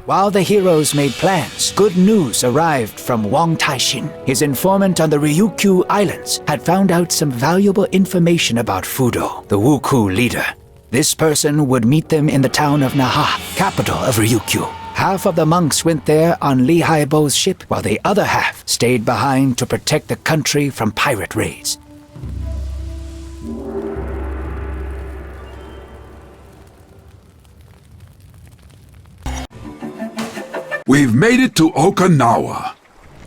While the heroes made plans, good news arrived from Wang Taixin. His informant on the Ryukyu Islands had found out some valuable information about Fudo, the Wuku leader. This person would meet them in the town of Naha, capital of Ryukyu. Half of the monks went there on Li Haibo's ship, while the other half stayed behind to protect the country from pirate raids. We've made it to Okinawa.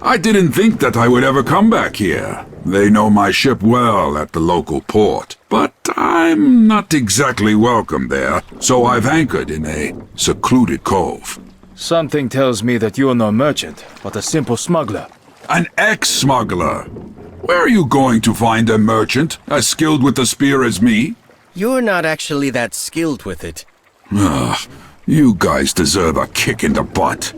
I didn't think that I would ever come back here. They know my ship well at the local port, but I'm not exactly welcome there, so I've anchored in a secluded cove. Something tells me that you're no merchant, but a simple smuggler. An ex-smuggler. Where are you going to find a merchant as skilled with the spear as me? You're not actually that skilled with it. Ugh, you guys deserve a kick in the butt.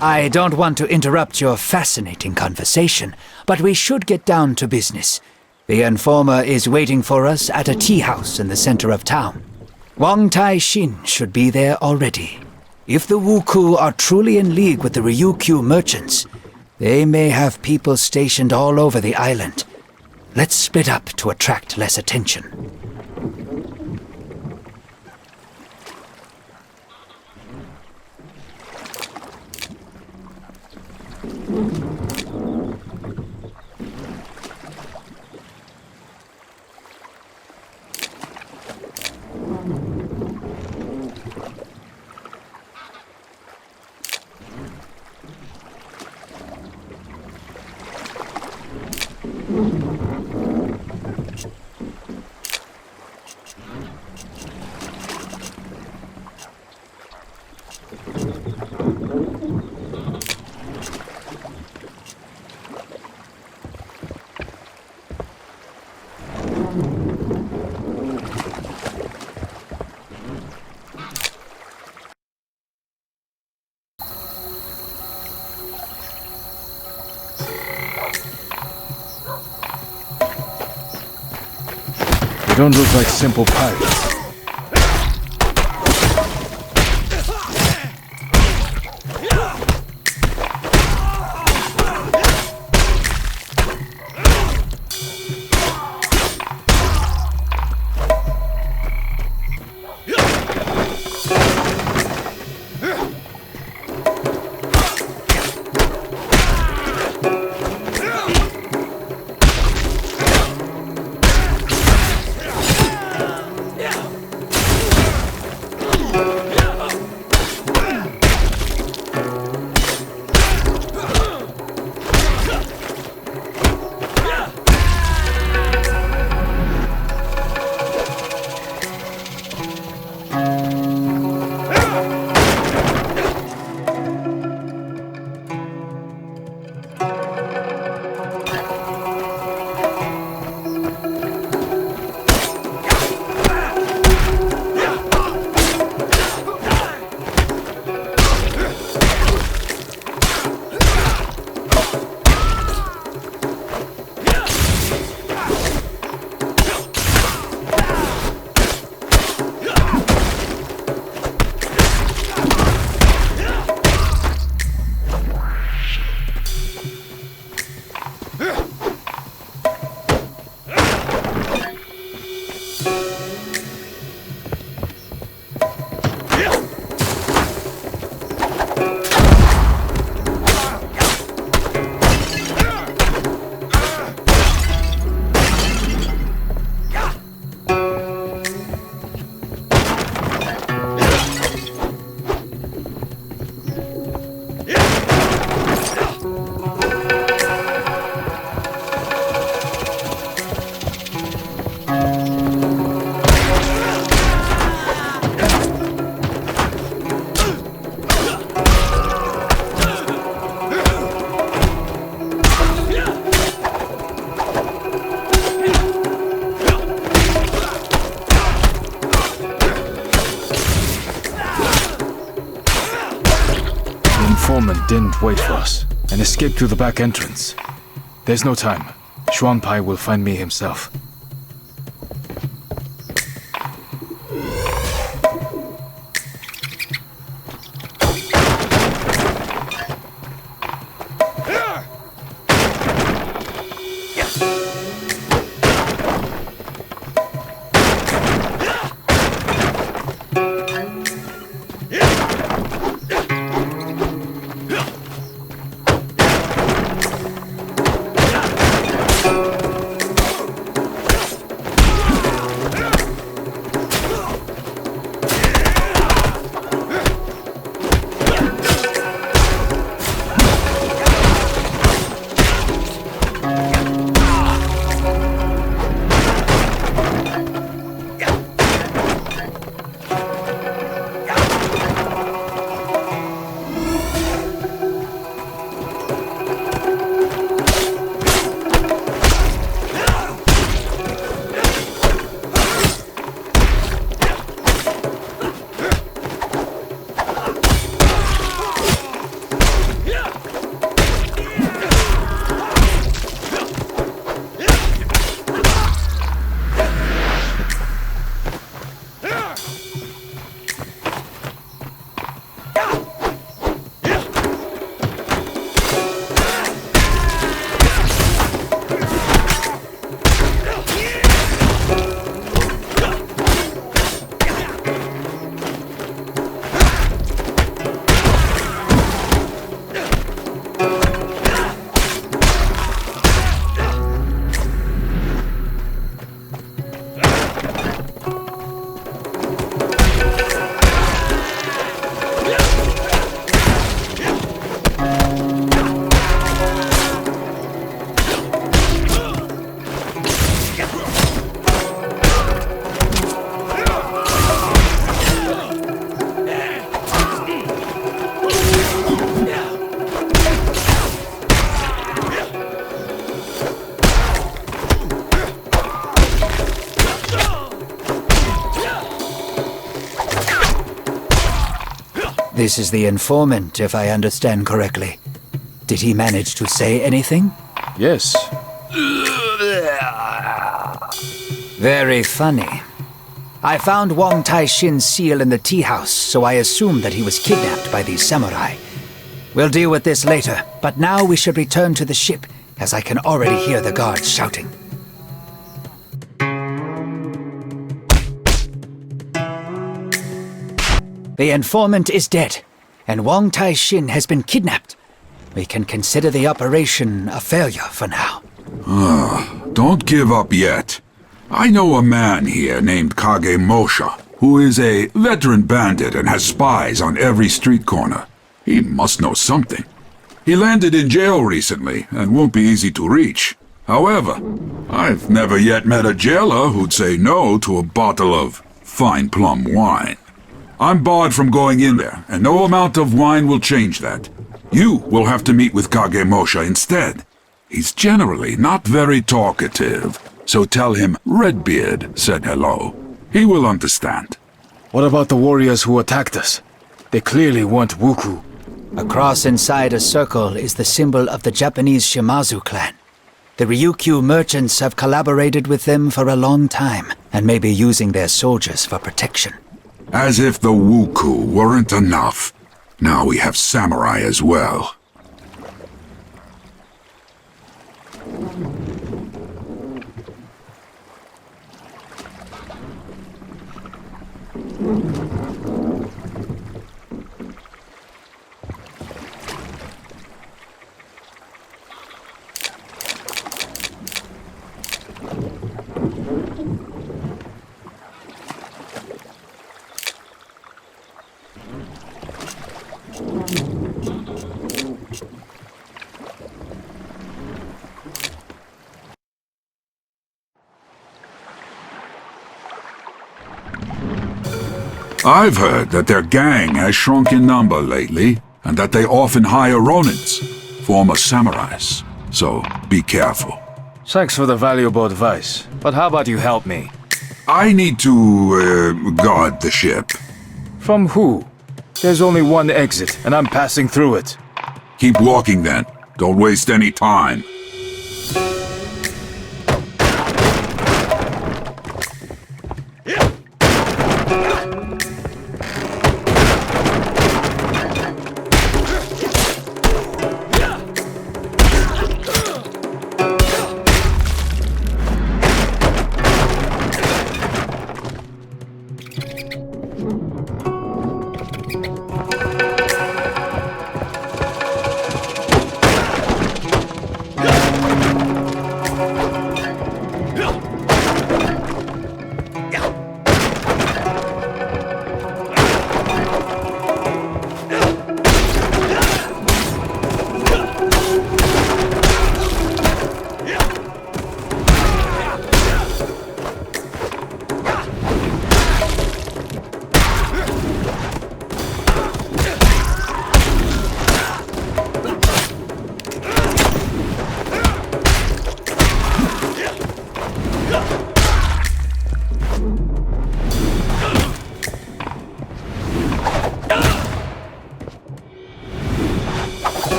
I don't want to interrupt your fascinating conversation, but we should get down to business. The informer is waiting for us at a tea house in the center of town. Wang Taixin should be there already. If the Wuku are truly in league with the Ryukyu merchants, they may have people stationed all over the island. Let's split up to attract less attention. They don't look like simple pirates. Informant didn't wait for us and escaped through the back entrance. There's no time. Xuanpai will find me himself. This is the informant, if I understand correctly. Did he manage to say anything? Yes. Very funny. I found Wang Tai-shin's seal in the tea house, so I assumed that he was kidnapped by these samurai. We'll deal with this later, but now we should return to the ship, as I can already hear the guards shouting. The informant is dead, and Wang Tai-shin has been kidnapped. We can consider the operation a failure for now. Don't give up yet. I know a man here named Kage Mosha, who is a veteran bandit and has spies on every street corner. He must know something. He landed in jail recently and won't be easy to reach. However, I've never yet met a jailer who'd say no to a bottle of fine plum wine. I'm barred from going in there, and no amount of wine will change that. You will have to meet with Kage Mosha instead. He's generally not very talkative, so tell him Redbeard said hello. He will understand. What about the warriors who attacked us? They clearly weren't Wuku. A cross inside a circle is the symbol of the Japanese Shimazu clan. The Ryukyu merchants have collaborated with them for a long time, and may be using their soldiers for protection. As if the Wuku weren't enough. Now we have samurai as well. I've heard that their gang has shrunk in number lately, and that they often hire ronins, former samurais. So be careful. Thanks for the valuable advice, but how about you help me? I need to, guard the ship. From who? There's only one exit, and I'm passing through it. Keep walking then. Don't waste any time.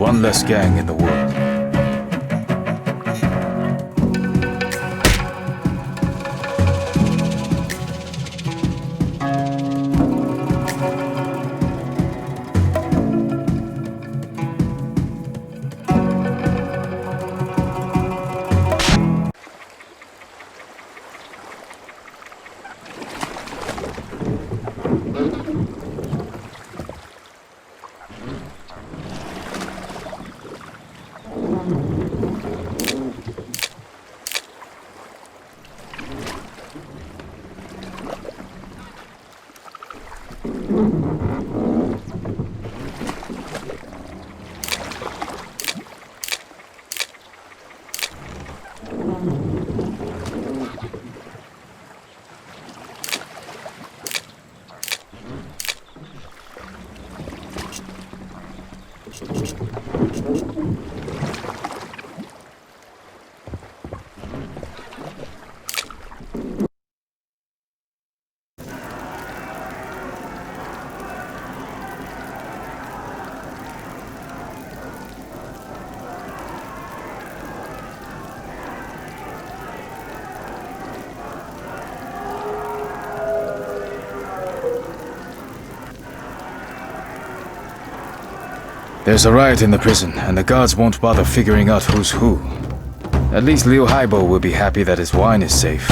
One less gang in the world. There's a riot in the prison, and the guards won't bother figuring out who's who. At least Liu Haibo will be happy that his wine is safe.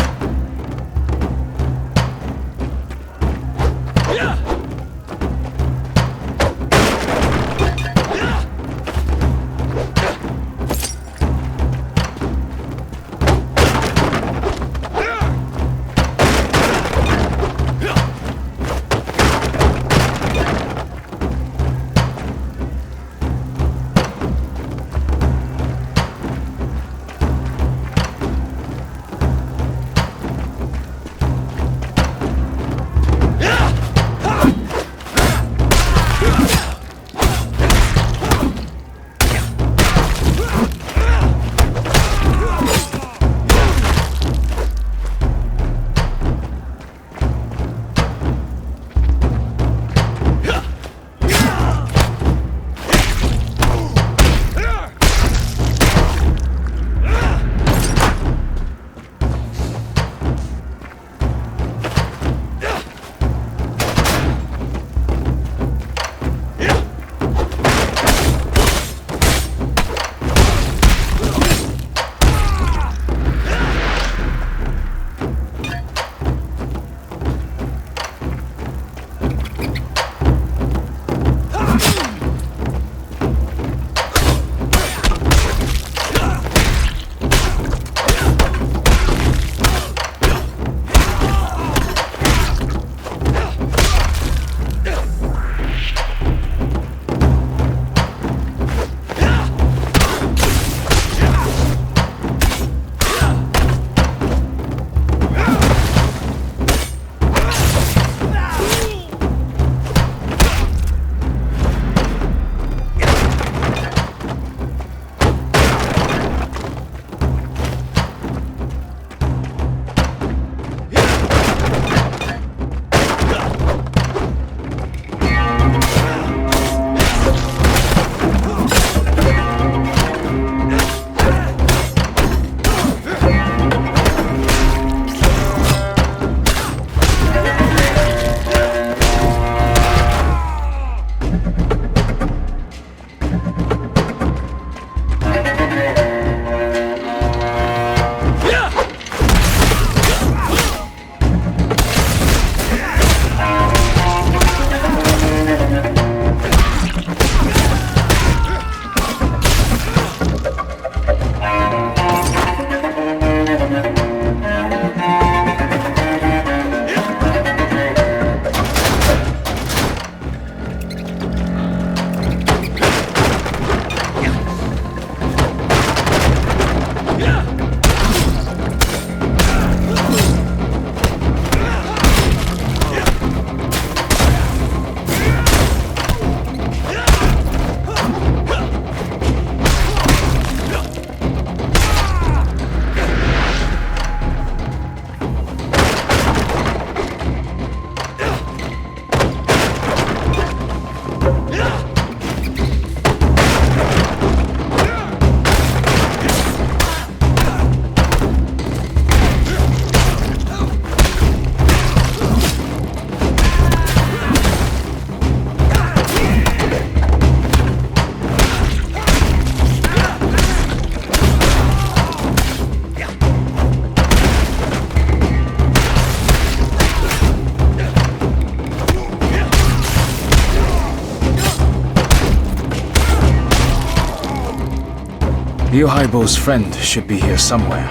Liu Haibo's friend should be here somewhere.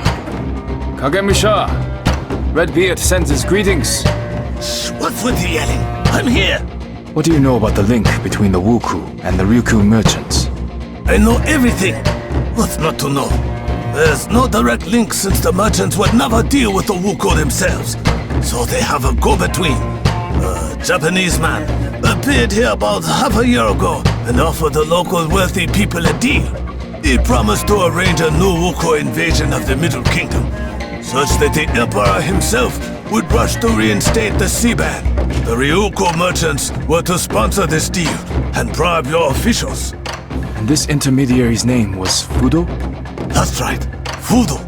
Kagemusha! Redbeard sends his greetings. What's with the yelling? I'm here! What do you know about the link between the Wuku and the Ryukyu merchants? I know everything. What's not to know? There's no direct link since the merchants would never deal with the Wuku themselves. So they have a go-between. A Japanese man appeared here about half a year ago and offered the local wealthy people a deal. He promised to arrange a new Wuku invasion of the Middle Kingdom, such that the Emperor himself would rush to reinstate the sea ban. The Ryukyu merchants were to sponsor this deal and bribe your officials. And this intermediary's name was Fudo? That's right, Fudo.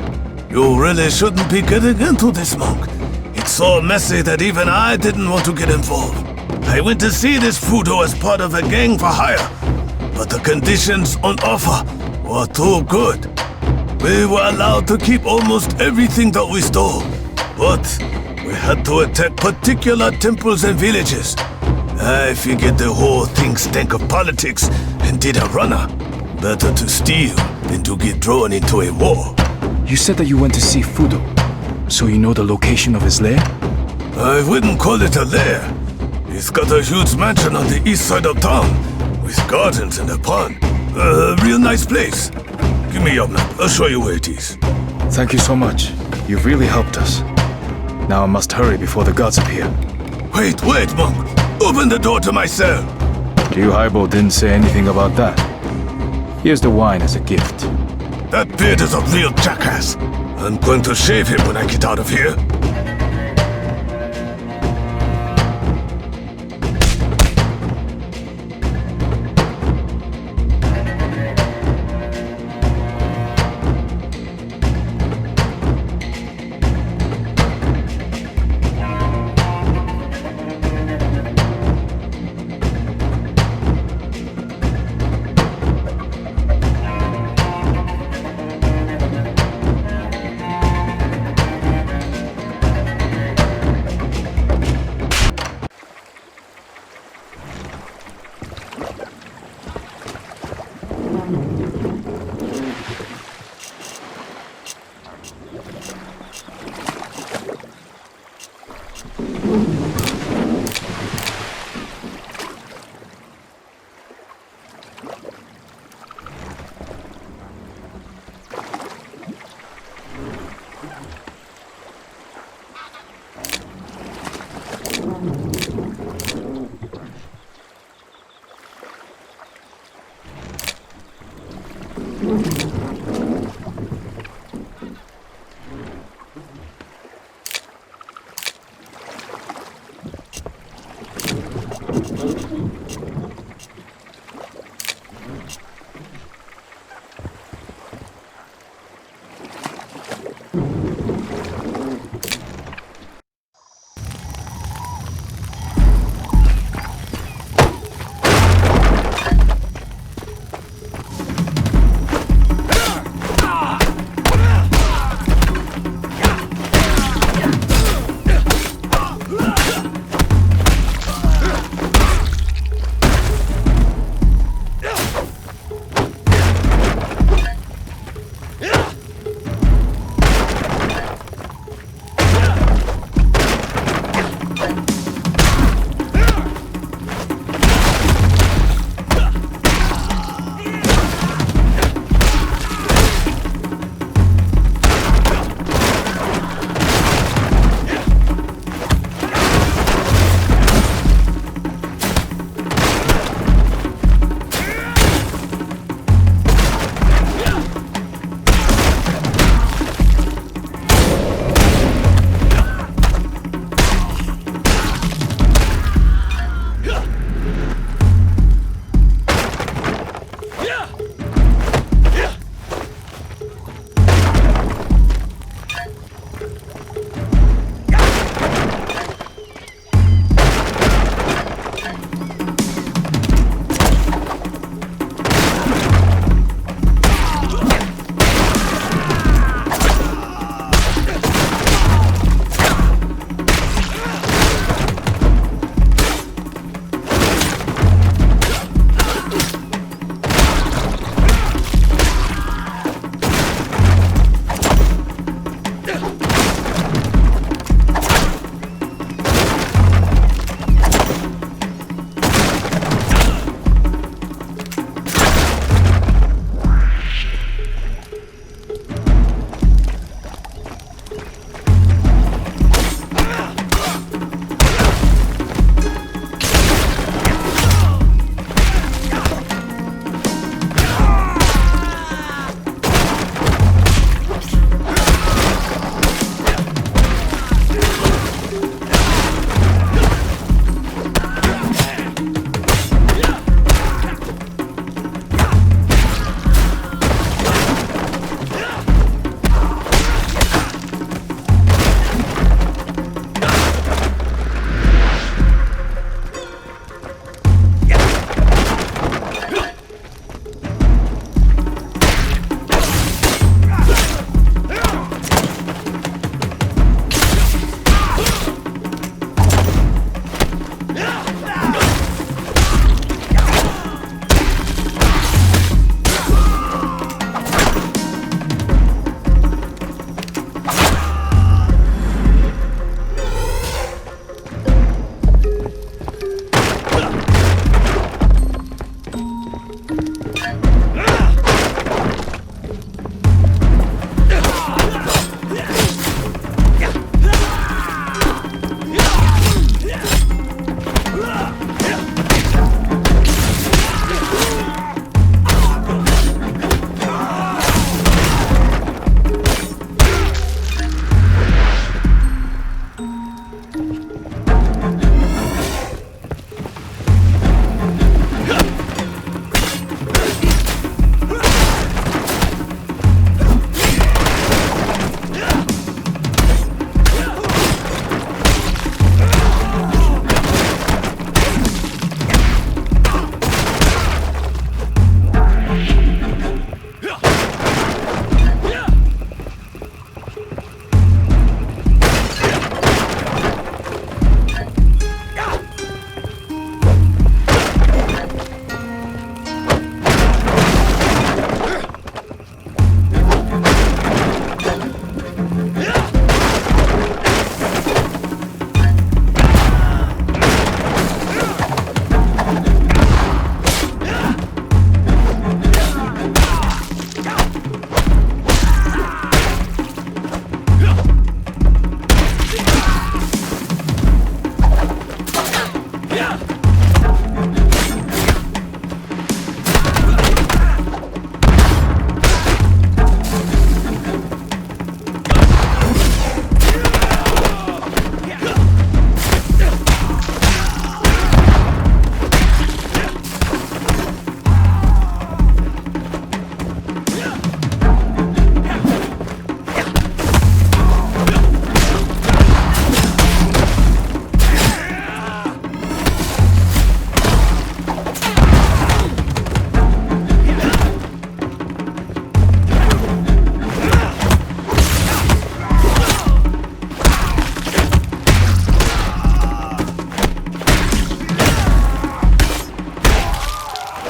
You really shouldn't be getting into this, monk. It's so messy that even I didn't want to get involved. I went to see this Fudo as part of a gang for hire, but the conditions on offer were too good. We were allowed to keep almost everything that we stole, but we had to attack particular temples and villages. I figured the whole thing stank of politics and did a runner. Better to steal than to get drawn into a war. You said that you went to see Fudo, so you know the location of his lair? I wouldn't call it a lair. He's got a huge mansion on the east side of town, with gardens and a pond. A real nice place. Give me your map, I'll show you where it is. Thank you so much. You've really helped us. Now I must hurry before the gods appear. Wait, monk. Open the door to my cell. Liu Haibo didn't say anything about that. Here's the wine as a gift. That beard is a real jackass. I'm going to shave him when I get out of here.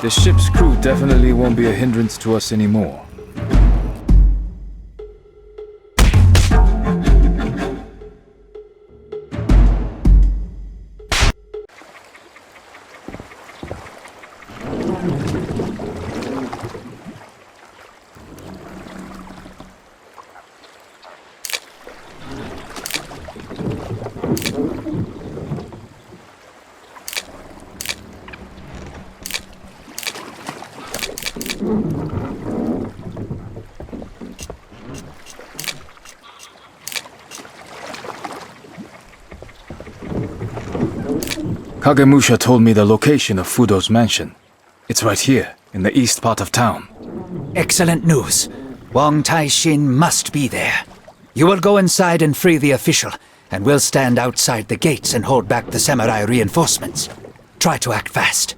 The ship's crew definitely won't be a hindrance to us anymore. Kagemusha told me the location of Fudo's mansion. It's right here, in the east part of town. Excellent news. Wang Taishin must be there. You will go inside and free the official, and we'll stand outside the gates and hold back the samurai reinforcements. Try to act fast.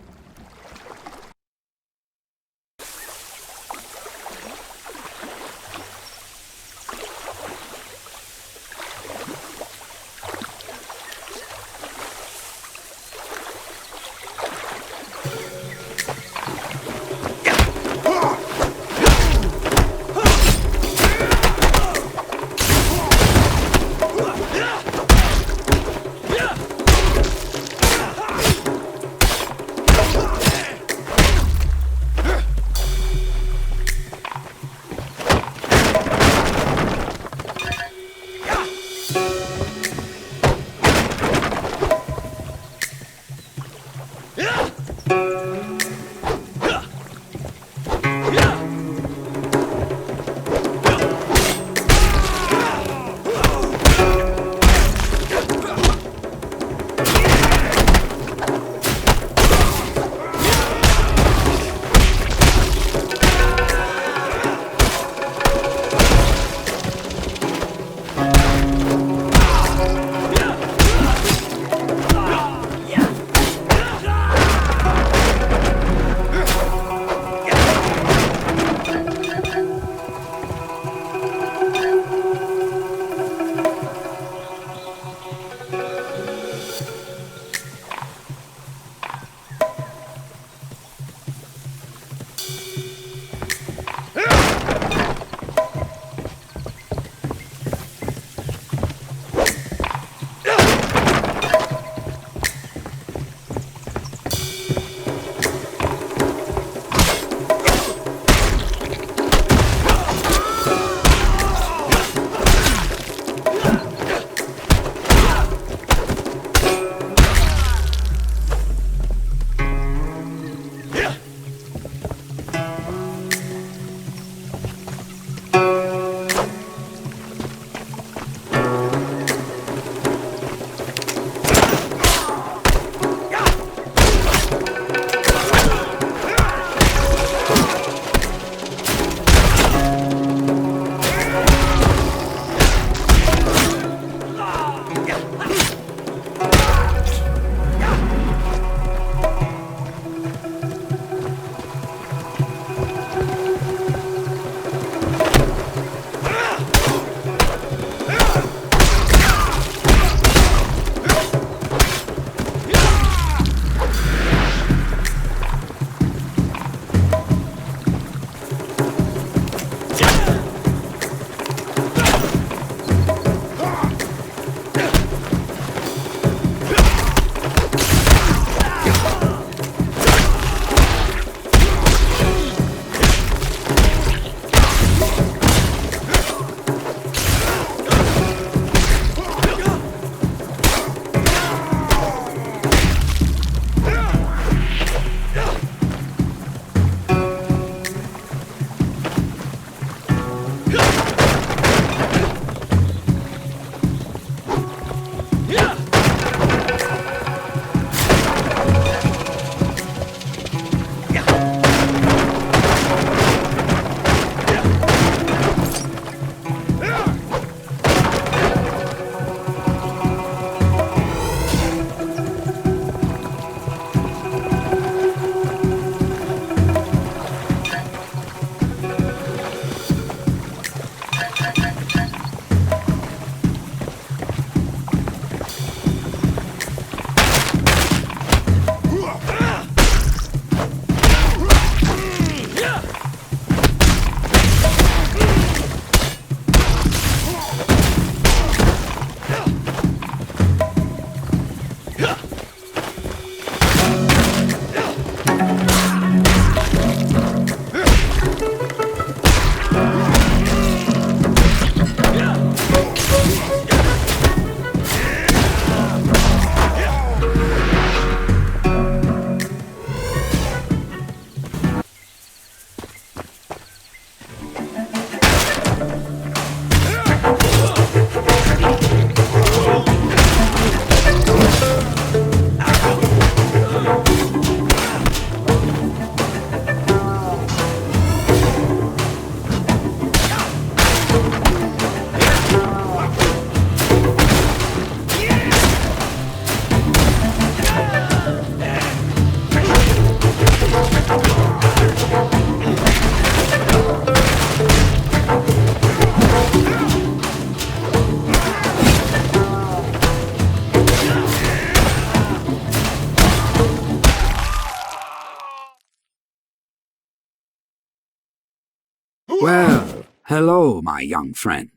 Well, hello, my young friend.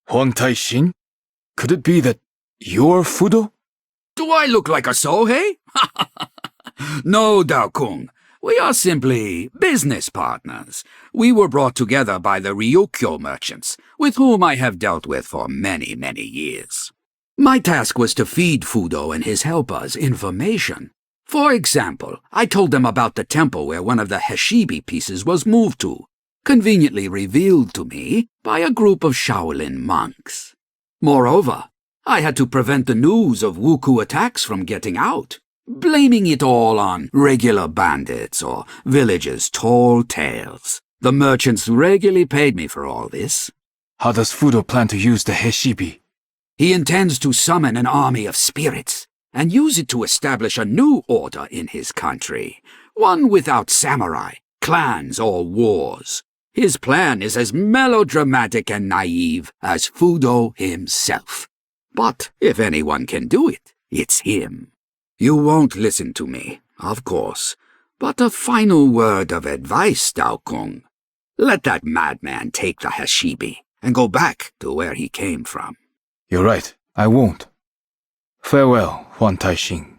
Huang Tai-Xing? Could it be that you're Fudo? Do I look like a Sohei? No, Dao Kung. We are simply business partners. We were brought together by the Ryukyo merchants, with whom I have dealt with for many, many years. My task was to feed Fudo and his helpers information. For example, I told them about the temple where one of the Heshibi pieces was moved to, conveniently revealed to me by a group of Shaolin monks. Moreover, I had to prevent the news of Wuku attacks from getting out, blaming it all on regular bandits or villagers' tall tales. The merchants regularly paid me for all this. How does Fudo plan to use the Heshibi? He intends to summon an army of spirits and use it to establish a new order in his country, one without samurai, clans, or wars. His plan is as melodramatic and naive as Fudo himself. But if anyone can do it, it's him. You won't listen to me, of course, but a final word of advice, Dao Kung. Let that madman take the Heshibi and go back to where he came from. You're right, I won't. Farewell, Huang Tai-Xing.